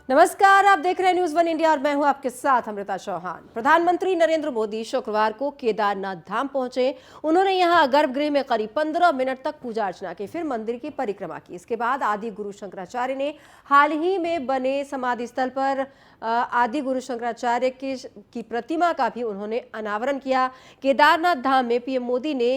नमस्कार, आप देख रहे हैं न्यूज वन इंडिया और मैं हूं आपके साथ अमृता चौहान। प्रधानमंत्री नरेंद्र मोदी शुक्रवार को केदारनाथ धाम पहुंचे। उन्होंने यहां गर्भगृह में करीब 15 मिनट तक पूजा अर्चना की, फिर मंदिर की परिक्रमा की। इसके बाद आदि गुरु शंकराचार्य ने हाल ही में बने समाधि स्थल पर आदि गुरु शंकराचार्य की प्रतिमा का भी उन्होंने अनावरण किया। केदारनाथ धाम में पीएम मोदी ने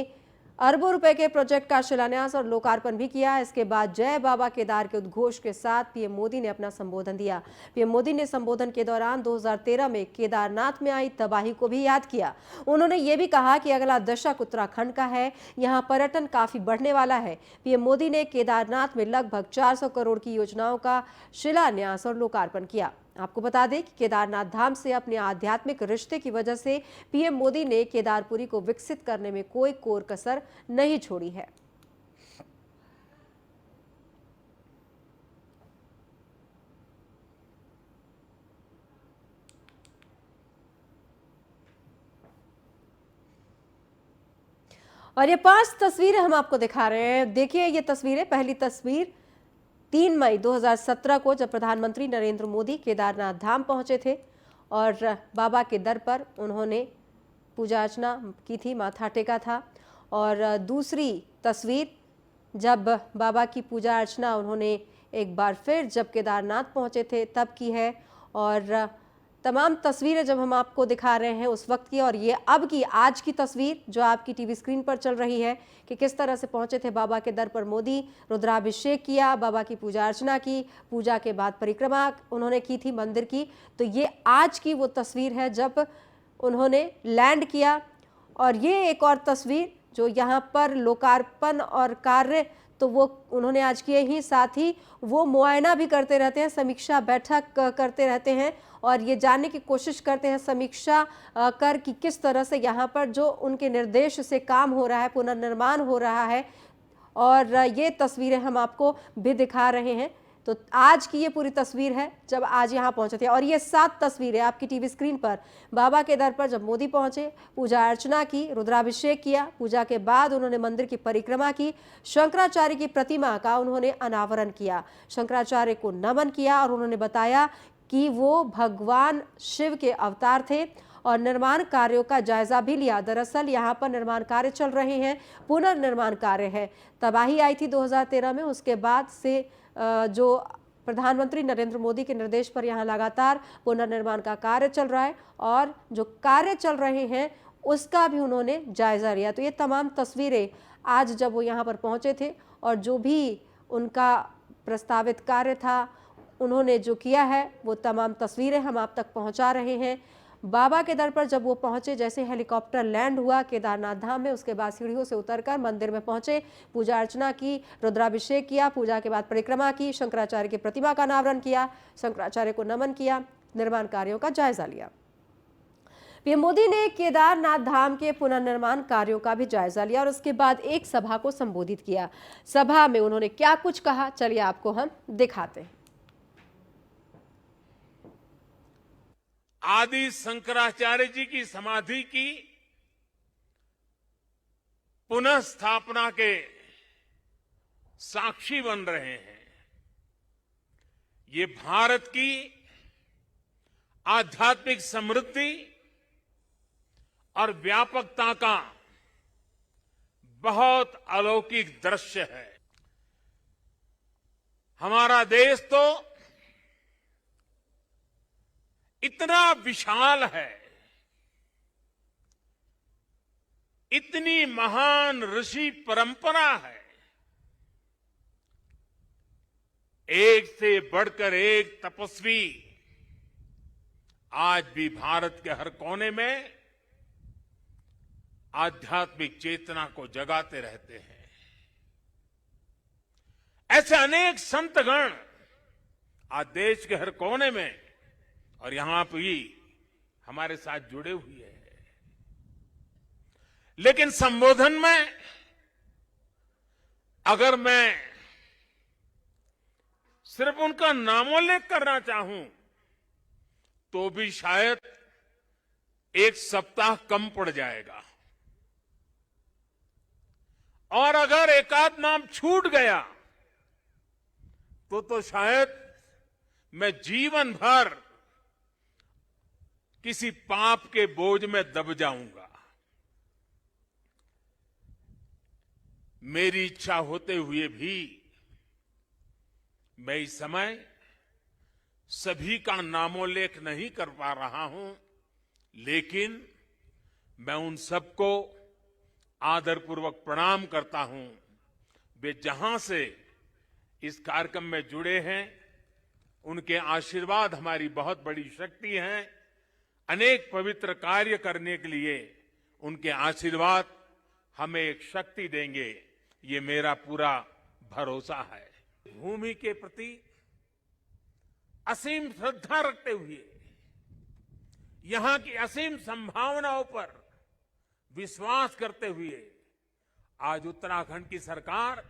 अरबों रुपए के प्रोजेक्ट का शिलान्यास और लोकार्पण भी किया। इसके बाद जय बाबा केदार के उद्घोष के साथ पीएम मोदी ने अपना संबोधन दिया। पीएम मोदी ने संबोधन के दौरान 2013 में केदारनाथ में आई तबाही को भी याद किया। उन्होंने ये भी कहा कि अगला दशक उत्तराखंड का है, यहाँ पर्यटन काफी बढ़ने वाला है। पीएम मोदी ने केदारनाथ में लगभग 400 करोड़ की योजनाओं का शिलान्यास और लोकार्पण किया। आपको बता दें कि केदारनाथ धाम से अपने आध्यात्मिक रिश्ते की वजह से पीएम मोदी ने केदारपुरी को विकसित करने में कोई कोर कसर नहीं छोड़ी है। और ये 5 तस्वीरें हम आपको दिखा रहे हैं। देखिए ये तस्वीरें, पहली तस्वीर 3 मई 2017 को जब प्रधानमंत्री नरेंद्र मोदी केदारनाथ धाम पहुंचे थे और बाबा के दर पर उन्होंने पूजा अर्चना की थी, माथा टेका था। और दूसरी तस्वीर जब बाबा की पूजा अर्चना उन्होंने एक बार फिर जब केदारनाथ पहुंचे थे तब की है। और तमाम तस्वीरें जब हम आपको दिखा रहे हैं उस वक्त की, और ये अब की आज की तस्वीर जो आपकी टीवी स्क्रीन पर चल रही है कि किस तरह से पहुंचे थे बाबा के दर पर मोदी। रुद्राभिषेक किया, बाबा की पूजा अर्चना की, पूजा के बाद परिक्रमा उन्होंने की थी मंदिर की। तो ये आज की वो तस्वीर है जब उन्होंने लैंड किया। और ये एक और तस्वीर जो यहाँ पर लोकार्पण और कार्य तो वो उन्होंने आज किए ही, साथ ही वो मुआयना भी करते रहते हैं, समीक्षा बैठक करते रहते हैं और ये जानने की कोशिश करते हैं समीक्षा कर कि किस तरह से यहाँ पर जो उनके निर्देश से काम हो रहा है, पुनर्निर्माण हो रहा है। और ये तस्वीरें हम आपको भी दिखा रहे हैं। तो आज की ये पूरी तस्वीर है जब आज यहाँ पहुंचे थे। और ये 7 तस्वीरें आपकी टीवी स्क्रीन पर बाबा के दर पर जब मोदी पहुंचे, पूजा अर्चना की, रुद्राभिषेक किया, पूजा के बाद उन्होंने मंदिर की परिक्रमा की, शंकराचार्य की प्रतिमा का उन्होंने अनावरण किया, शंकराचार्य को नमन किया और उन्होंने बताया कि वो भगवान शिव के अवतार थे और निर्माण कार्यों का जायजा भी लिया। दरअसल यहाँ पर निर्माण कार्य चल रहे हैं, पुनर्निर्माण कार्य है। तबाही आई थी 2013 में, उसके बाद से जो प्रधानमंत्री नरेंद्र मोदी के निर्देश पर यहाँ लगातार पुनर्निर्माण का कार्य चल रहा है और जो कार्य चल रहे हैं उसका भी उन्होंने जायजा लिया। तो ये तमाम तस्वीरें आज जब वो यहाँ पर पहुँचे थे और जो भी उनका प्रस्तावित कार्य था उन्होंने जो किया है वो तमाम तस्वीरें हम आप तक पहुँचा रहे हैं। बाबा के दर पर जब वो पहुंचे, जैसे हेलीकॉप्टर लैंड हुआ केदारनाथ धाम में, उसके बाद सीढ़ियों से उतरकर मंदिर में पहुंचे, पूजा अर्चना की, रुद्राभिषेक किया, पूजा के बाद परिक्रमा की, शंकराचार्य की प्रतिमा का अनावरण किया, शंकराचार्य को नमन किया, निर्माण कार्यों का जायजा लिया। पीएम मोदी ने केदारनाथ धाम के पुनर्निर्माण कार्यों का भी जायजा लिया और उसके बाद एक सभा को संबोधित किया। सभा में उन्होंने क्या कुछ कहा, चलिए आपको हम दिखाते हैं। आदि शंकराचार्य जी की समाधि की पुनः स्थापना के साक्षी बन रहे हैं। ये भारत की आध्यात्मिक समृद्धि और व्यापकता का बहुत अलौकिक दृश्य है। हमारा देश तो इतना विशाल है, इतनी महान ऋषि परंपरा है, एक से बढ़कर एक तपस्वी आज भी भारत के हर कोने में आध्यात्मिक चेतना को जगाते रहते हैं। ऐसे अनेक संतगण आज देश के हर कोने में और यहां भी हमारे साथ जुड़े हुए हैं। लेकिन संबोधन में अगर मैं सिर्फ उनका नामोल्लेख करना चाहूं तो भी शायद एक सप्ताह कम पड़ जाएगा। और अगर एकाध नाम छूट गया तो शायद मैं जीवन भर किसी पाप के बोझ में दब जाऊंगा। मेरी इच्छा होते हुए भी मैं इस समय सभी का नामोल्लेख नहीं कर पा रहा हूं, लेकिन मैं उन सबको आदरपूर्वक प्रणाम करता हूं। वे जहां से इस कार्यक्रम में जुड़े हैं, उनके आशीर्वाद हमारी बहुत बड़ी शक्ति है। अनेक पवित्र कार्य करने के लिए उनके आशीर्वाद हमें एक शक्ति देंगे, ये मेरा पूरा भरोसा है। भूमि के प्रति असीम श्रद्धा रखते हुए यहां की असीम संभावनाओं पर विश्वास करते हुए आज उत्तराखंड की सरकार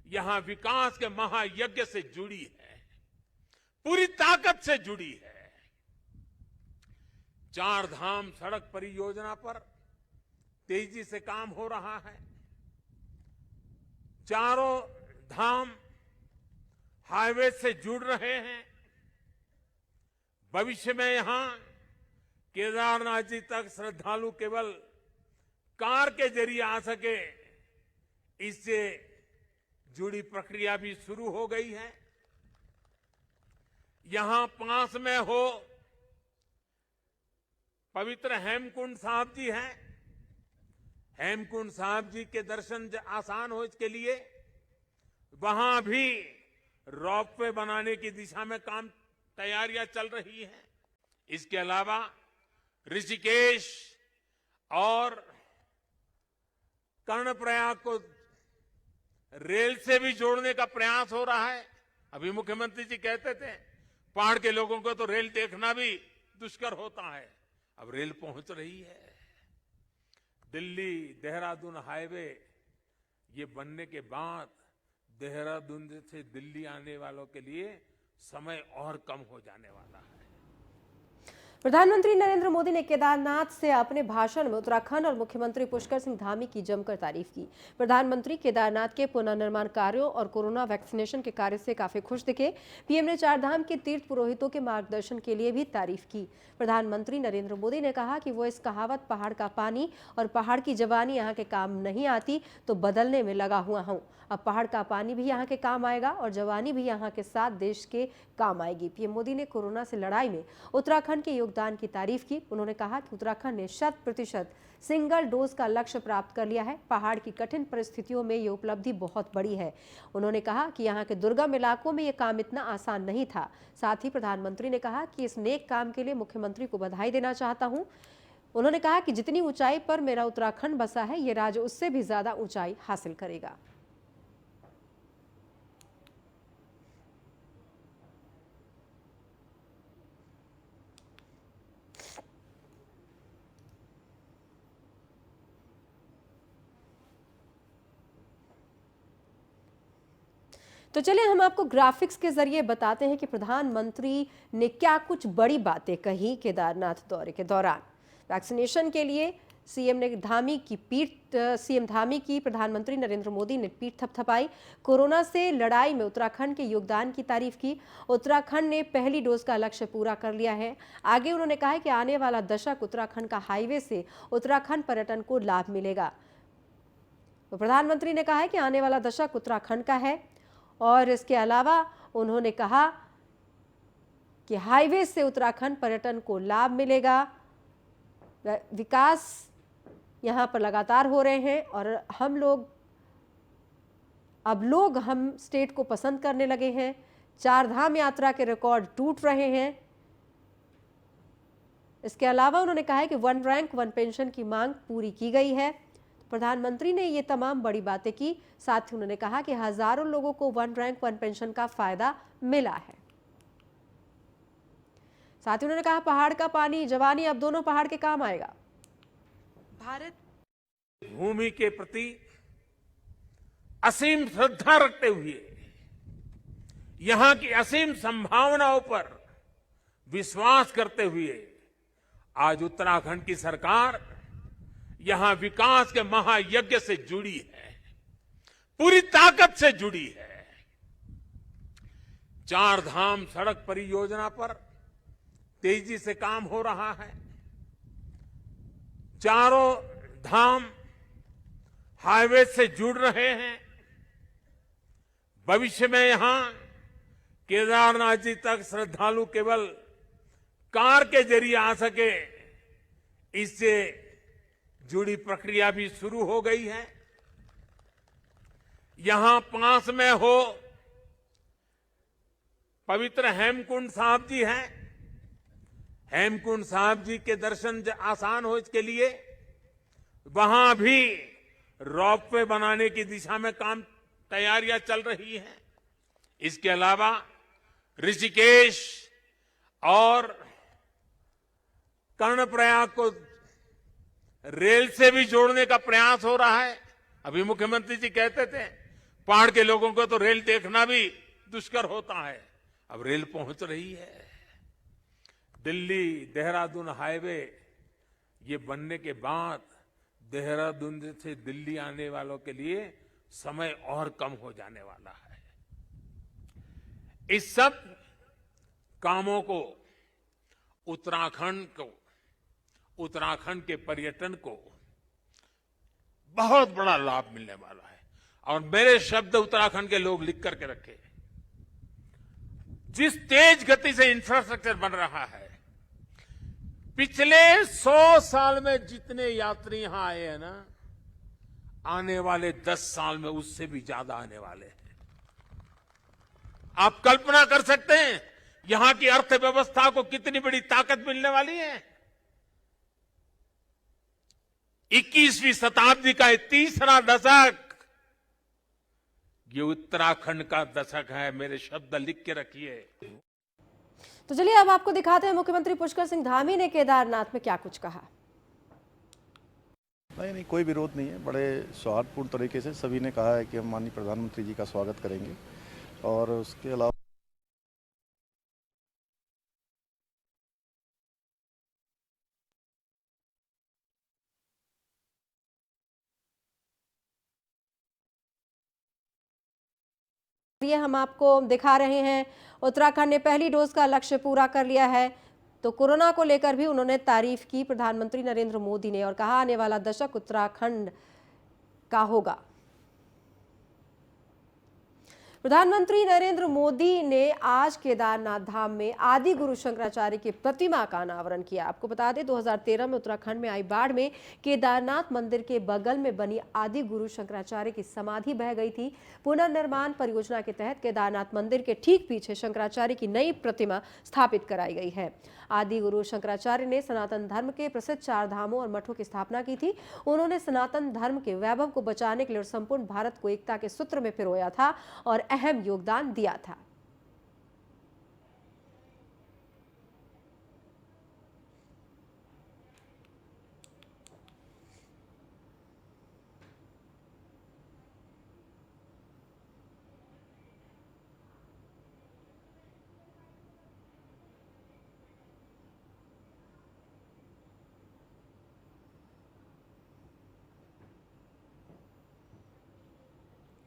यहां विकास के महायज्ञ से जुड़ी है, पूरी ताकत से जुड़ी है। 4 धाम सड़क परियोजना पर तेजी से काम हो रहा है। चारों धाम हाईवे से जुड़ रहे हैं। भविष्य में यहां केदारनाथ जी तक श्रद्धालु केवल कार के जरिए आ सके, इससे जुड़ी प्रक्रिया भी शुरू हो गई है। यहां पास में हो पवित्र हेमकुंड साहब जी हैं। हेमकुंड साहब जी के दर्शन आसान हो इसके लिए वहां भी रोपवे बनाने की दिशा में काम तैयारियां चल रही हैं। इसके अलावा ऋषिकेश और कर्णप्रयाग को रेल से भी जोड़ने का प्रयास हो रहा है। अभी मुख्यमंत्री जी कहते थे पहाड़ के लोगों को तो रेल देखना भी दुष्कर होता है, अब रेल पहुंच रही है। दिल्ली देहरादून हाईवे ये बनने के बाद देहरादून से दिल्ली आने वालों के लिए समय और कम हो जाने वाला है। प्रधानमंत्री नरेंद्र मोदी ने केदारनाथ से अपने भाषण में उत्तराखंड और मुख्यमंत्री पुष्कर सिंह धामी की जमकर तारीफ की। प्रधानमंत्री केदारनाथ के पुनर्निर्माण कार्यों और कोरोना वैक्सीनेशन के कार्य से काफी खुश दिखे। पीएम ने 4 धाम के तीर्थ पुरोहितों के मार्गदर्शन के लिए भी तारीफ की। प्रधानमंत्री नरेंद्र मोदी ने कहा कि वो इस कहावत पहाड़ का पानी और पहाड़ की जवानी यहाँ के काम नहीं आती तो बदलने में लगा हुआ हूँ। अब पहाड़ का पानी भी यहाँ के काम आएगा और जवानी भी यहाँ के साथ देश के काम आएगी। पीएम मोदी ने कोरोना से लड़ाई में उत्तराखंड के योगदान की तारीफ की। उन्होंने कहा कि उत्तराखंड ने 100% सिंगल डोज का लक्ष्य प्राप्त कर लिया है। पहाड़ की कठिन परिस्थितियों में ये उपलब्धि बहुत बड़ी है। उन्होंने कहा कि यहाँ के दुर्गम इलाकों में ये काम इतना आसान नहीं था। साथ ही प्रधानमंत्री ने कहा कि इस नेक काम के लिए मुख्यमंत्री को बधाई देना चाहता हूँ। उन्होंने कहा कि जितनी ऊंचाई पर मेरा उत्तराखंड बसा है, ये राज्य उससे भी ज्यादा ऊंचाई हासिल करेगा। तो चलिए हम आपको ग्राफिक्स के जरिए बताते हैं कि प्रधानमंत्री ने क्या कुछ बड़ी बातें कही केदारनाथ दौरे के दौरान। वैक्सीनेशन के लिए सीएम धामी की प्रधानमंत्री नरेंद्र मोदी ने पीठ थपथपाई। कोरोना से लड़ाई में उत्तराखंड के योगदान की तारीफ की। उत्तराखंड ने पहली डोज का लक्ष्य पूरा कर लिया है। आगे उन्होंने कहा कि आने वाला दशक उत्तराखंड का हाईवे से उत्तराखंड पर्यटन को लाभ मिलेगा। तो प्रधानमंत्री ने कहा है कि आने वाला दशक उत्तराखंड का है और इसके अलावा उन्होंने कहा कि हाईवे से उत्तराखंड पर्यटन को लाभ मिलेगा। विकास यहाँ पर लगातार हो रहे हैं और हम स्टेट को पसंद करने लगे हैं। 4 धाम यात्रा के रिकॉर्ड टूट रहे हैं। इसके अलावा उन्होंने कहा है कि 1 रैंक 1 पेंशन की मांग पूरी की गई है। प्रधानमंत्री ने ये तमाम बड़ी बातें की। साथ ही उन्होंने कहा कि हजारों लोगों को 1 रैंक 1 पेंशन का फायदा मिला है। साथ ही उन्होंने कहा पहाड़ का पानी जवानी अब दोनों पहाड़ के काम आएगा। भारत भूमि के प्रति असीम श्रद्धा रखते हुए यहां की असीम संभावनाओं पर विश्वास करते हुए आज उत्तराखंड की सरकार यहां विकास के महायज्ञ से जुड़ी है, पूरी ताकत से जुड़ी है। चार धाम सड़क परियोजना पर तेजी से काम हो रहा है। चारों धाम हाईवे से जुड़ रहे हैं। भविष्य में यहां केदारनाथ जी तक श्रद्धालु केवल कार के जरिए आ सके, इससे जुड़ी प्रक्रिया भी शुरू हो गई है। यहां पास में हो पवित्र हेमकुंड साहब जी हैं। हेमकुंड साहब जी के दर्शन आसान हो इसके लिए वहां भी रोपवे बनाने की दिशा में काम तैयारियां चल रही हैं। इसके अलावा ऋषिकेश और कर्णप्रयाग को रेल से भी जोड़ने का प्रयास हो रहा है। अभी मुख्यमंत्री जी कहते थे पहाड़ के लोगों को तो रेल देखना भी दुष्कर होता है, अब रेल पहुंच रही है। दिल्ली देहरादून हाईवे ये बनने के बाद देहरादून से दिल्ली आने वालों के लिए समय और कम हो जाने वाला है। इस सब कामों को उत्तराखंड के पर्यटन को बहुत बड़ा लाभ मिलने वाला है। और मेरे शब्द उत्तराखंड के लोग लिख करके रखे, जिस तेज गति से इंफ्रास्ट्रक्चर बन रहा है, पिछले 100 साल में जितने यात्री यहां आए हैं ना, आने वाले 10 साल में उससे भी ज्यादा आने वाले हैं। आप कल्पना कर सकते हैं यहां की अर्थव्यवस्था को कितनी बड़ी ताकत मिलने वाली है। 21वीं शताब्दी का तीसरा दशक ये उत्तराखंड का दशक है। मेरे शब्द लिख के रखिए। तो चलिए अब आपको दिखाते हैं मुख्यमंत्री पुष्कर सिंह धामी ने केदारनाथ में क्या कुछ कहा। नहीं, कोई विरोध नहीं है। बड़े सौहार्दपूर्ण तरीके से सभी ने कहा है कि हम माननीय प्रधानमंत्री जी का स्वागत करेंगे। और उसके अलावा ये हम आपको दिखा रहे हैं, उत्तराखंड ने पहली डोज का लक्ष्य पूरा कर लिया है। तो कोरोना को लेकर भी उन्होंने तारीफ की प्रधानमंत्री नरेंद्र मोदी ने और कहा आने वाला दशक उत्तराखंड का होगा। प्रधानमंत्री नरेंद्र मोदी ने आज केदारनाथ धाम में आदि गुरु शंकराचार्य की प्रतिमा का अनावरण किया। आपको बता दें 2013 में उत्तराखंड में आई बाढ़ में केदारनाथ मंदिर के बगल में बनी आदि गुरु शंकराचार्य की समाधि बह गई थी। पुनर्निर्माण परियोजना के तहत केदारनाथ मंदिर के ठीक पीछे शंकराचार्य की नई प्रतिमा स्थापित कराई गई है। आदि गुरु शंकराचार्य ने सनातन धर्म के प्रसिद्ध 4 धामों और मठों की स्थापना की थी। उन्होंने सनातन धर्म के वैभव को बचाने के लिए संपूर्ण भारत को एकता के सूत्र में पिरोया था और अहम योगदान दिया था।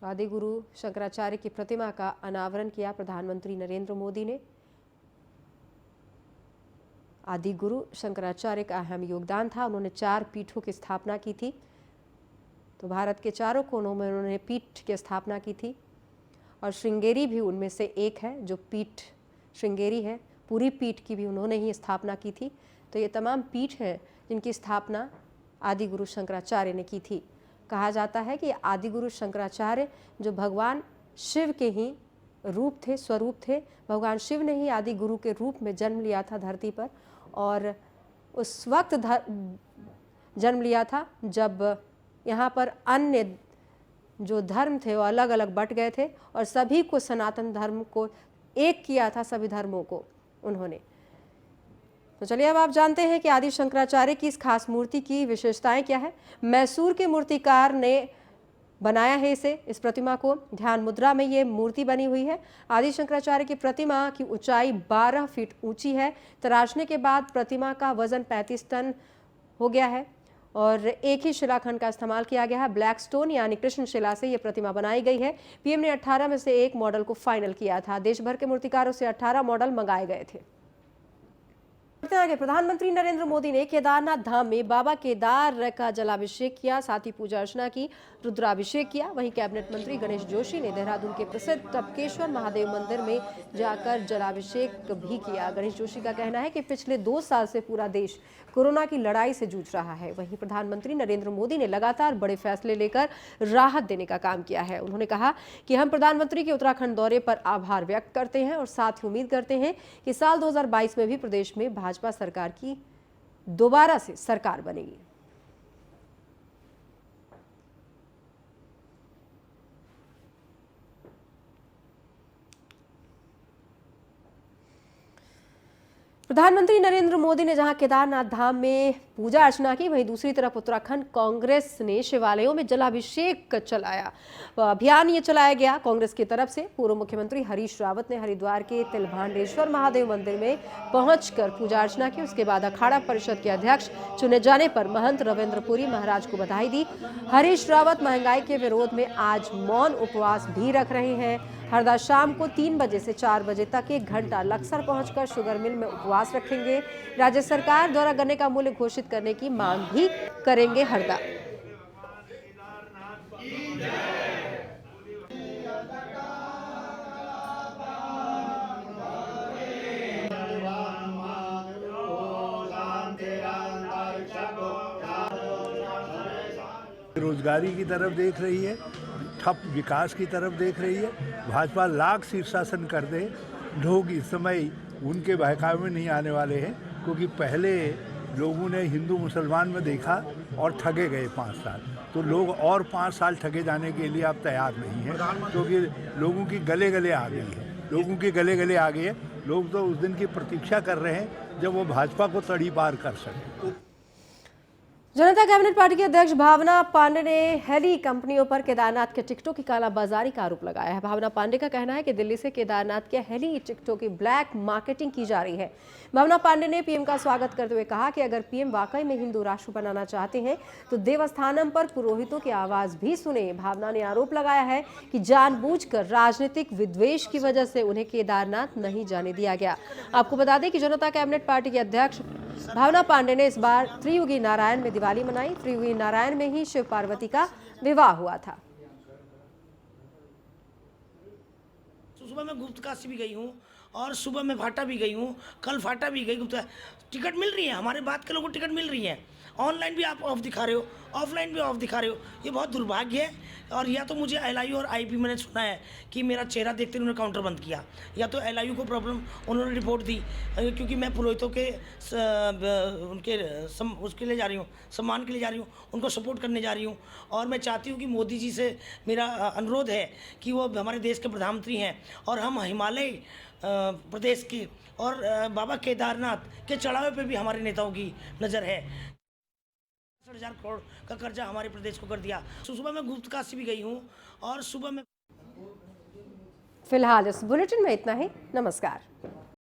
आदि गुरु शंकराचार्य की प्रतिमा का अनावरण किया प्रधानमंत्री नरेंद्र मोदी ने। आदि गुरु शंकराचार्य का अहम योगदान था। उन्होंने 4 पीठों की स्थापना की थी। तो भारत के चारों कोनों में उन्होंने पीठ की स्थापना की थी और श्रृंगेरी भी उनमें से एक है जो पीठ श्रृंगेरी है। पूरी पीठ की भी उन्होंने ही स्थापना की थी। तो ये तमाम पीठ हैं जिनकी स्थापना आदि गुरु शंकराचार्य ने की थी। कहा जाता है कि आदि गुरु शंकराचार्य जो भगवान शिव के ही रूप थे, स्वरूप थे। भगवान शिव ने ही आदि गुरु के रूप में जन्म लिया था धरती पर और उस वक्त जन्म लिया था जब यहाँ पर अन्य जो धर्म थे वो अलग अलग बट गए थे और सभी को सनातन धर्म को एक किया था, सभी धर्मों को उन्होंने। तो चलिए अब आप जानते हैं कि आदि शंकराचार्य की इस खास मूर्ति की विशेषताएं क्या है। मैसूर के मूर्तिकार ने बनाया है इस प्रतिमा को। ध्यान मुद्रा में ये मूर्ति बनी हुई है। आदि शंकराचार्य की प्रतिमा की ऊंचाई 12 फीट ऊंची है। तराशने के बाद प्रतिमा का वजन 35 टन हो गया है। और एक ही शिलाखंड का इस्तेमाल किया गया है। ब्लैक स्टोन यानी कृष्ण शिला से ये प्रतिमा बनाई गई है। पीएम ने 18 में से एक मॉडल को फाइनल किया था। देश भर के मूर्तिकारों से 18 मॉडल मंगाए गए थे। आगे प्रधानमंत्री नरेंद्र मोदी ने केदारनाथ धाम में बाबा केदार का जलाभिषेक किया, साथ ही पूजा अर्चना की, रुद्राभिषेक किया। वहीं कैबिनेट मंत्री गणेश जोशी ने देहरादून के प्रसिद्ध टपकेश्वर महादेव मंदिर में जाकर जलाभिषेक भी किया। गणेश जोशी का कहना है कि पिछले 2 साल से पूरा देश कोरोना की लड़ाई से जूझ रहा है। वहीं प्रधानमंत्री नरेंद्र मोदी ने लगातार बड़े फैसले लेकर राहत देने का काम किया है। उन्होंने कहा कि हम प्रधानमंत्री के उत्तराखंड दौरे पर आभार व्यक्त करते हैं और साथ ही उम्मीद करते हैं कि साल 2022 में भी प्रदेश में भाजपा सरकार की दोबारा से सरकार बनेगी। प्रधानमंत्री नरेंद्र मोदी ने जहां केदारनाथ धाम में पूजा अर्चना की, वहीं दूसरी तरफ उत्तराखंड कांग्रेस ने शिवालयों में जलाभिषेक चलाया। अभियान ये चलाया गया कांग्रेस की तरफ से। पूर्व मुख्यमंत्री हरीश रावत ने हरिद्वार के तिलभांडेश्वर महादेव मंदिर में पहुंचकर पूजा अर्चना की। उसके बाद अखाड़ा परिषद के अध्यक्ष चुने जाने पर महंत रविंद्र पुरी महाराज को बधाई दी। हरीश रावत महंगाई के विरोध में आज मौन उपवास भी रख रहे हैं। हरदा शाम को 3 बजे से 4 बजे तक 1 घंटा लक्सर पहुंचकर शुगर मिल में उपवास रखेंगे। राज्य सरकार द्वारा गन्ने का मूल्य घोषित करने की मांग भी करेंगे हरदा। रोजगारी की तरफ देख रही है, ठप विकास की तरफ देख रही है। भाजपा लाख शीर्षासन कर दे, लोग इस समय उनके बहकावे में नहीं आने वाले हैं, क्योंकि पहले लोगों ने हिंदू मुसलमान में देखा और ठगे गए 5 साल। तो लोग और 5 साल ठगे जाने के लिए अब तैयार नहीं है, क्योंकि लोगों की गले गले आ गई है। लोगों की गले गले आ गई है। लोग तो उस दिन की प्रतीक्षा कर रहे हैं जब वो भाजपा को तड़ी पार कर सके। जनता कैबिनेट पार्टी के अध्यक्ष भावना पांडे ने हेली कंपनियों पर केदारनाथ के टिकटों की कालाबाजारी का आरोप लगाया है। भावना पांडे का कहना है कि दिल्ली से केदारनाथ के हेली टिकटों की ब्लैक मार्केटिंग की जा रही है। भावना पांडे ने पीएम का स्वागत करते हुए कहा कि अगर पीएम वाकई में हिंदू राष्ट्र बनाना चाहते हैं तो देवस्थानम पर पुरोहितों की आवाज भी सुने। भावना ने आरोप लगाया है कि जानबूझकर राजनीतिक विद्वेष की वजह से उन्हें केदारनाथ नहीं जाने दिया गया। आपको बता दें कि जनता कैबिनेट पार्टी के अध्यक्ष भावना पांडे ने इस बार त्रियुगी नारायण में दिवाली मनाई। त्रियुगी नारायण में ही शिव पार्वती का विवाह हुआ था। सुबह मैं गुप्त काशी भी गई हूँ और सुबह मैं फाटा भी गई हूँ, कल फाटा भी गई। गुप्त टिकट मिल रही है, हमारे बात के लोगों को टिकट मिल रही है। ऑनलाइन भी आप ऑफ दिखा रहे हो, ऑफलाइन भी ऑफ दिखा रहे हो। ये बहुत दुर्भाग्य है। और या तो मुझे एलआईयू और आईपी मैंने सुना है कि मेरा चेहरा देखते उन्होंने काउंटर बंद किया, या तो एलआईयू को प्रॉब्लम उन्होंने रिपोर्ट दी, क्योंकि मैं पुरोहितों के उसके लिए जा रही हूँ, सम्मान के लिए जा रही हूँ, उनको सपोर्ट करने जा रही हूँ। और मैं चाहती हूँ कि मोदी जी से मेरा अनुरोध है कि वो हमारे देश के प्रधानमंत्री हैं और हम हिमालय प्रदेश की और बाबा केदारनाथ के चढ़ावे पे भी हमारे नेताओं की नज़र है। 60,000 करोड़ का कर्जा हमारे प्रदेश को कर दिया। सुबह मैं गुप्त काशी भी गई हूँ और सुबह में। फिलहाल इस बुलेटिन में इतना ही। नमस्कार।